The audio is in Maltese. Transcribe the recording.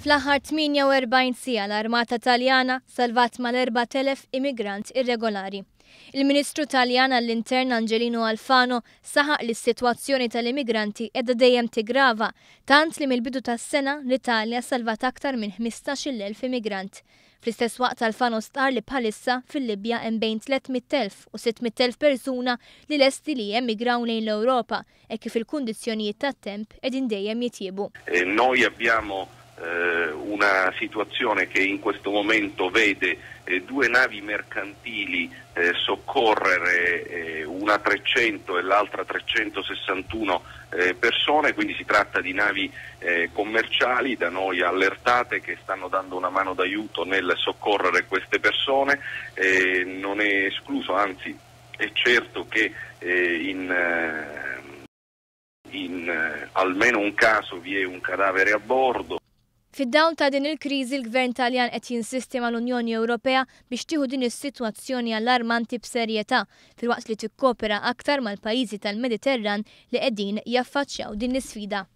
Fl-aħħar 48 siegħa l-Armata Taljana salvat mal-4,000 immigrant irregolari. Il-Ministru Taljan għall-Intern Angelino Alfano saħaq li s-sitwazzjoni tal-immigranti qiegħda dejjem tigrava, tant li mill-bidu tas-sena l-Italja salvat aktar minn 15,000 immigrant. Fl-istess waqt Alfano star li bħalissa fil-Libja hemm bejn 300,000 u 600,000 persuna li lesti li jemigraw lejn l-Ewropa e kif il-kundizzjonijiet tat-temp qegħdin dejjem jitjiebu. Noi abbiamo una situazione che in questo momento vede due navi mercantili soccorrere una 300 e l'altra 361 persone, quindi si tratta di navi commerciali da noi allertate che stanno dando una mano d'aiuto nel soccorrere queste persone. Non è escluso, anzi è certo che in almeno un caso vi è un cadavere a bordo. Fid-dawl ta' din il-kriżi l-Gvern Taljan qed jinsisti mal-Unjoni Ewropea biex tieħu din is-sitwazzjoni allarmanti b'serjetà filwaqt li tikkopera aktar mal-pajjiżi tal-Mediterran li qegħdin jaffaċċjaw din l-isfida.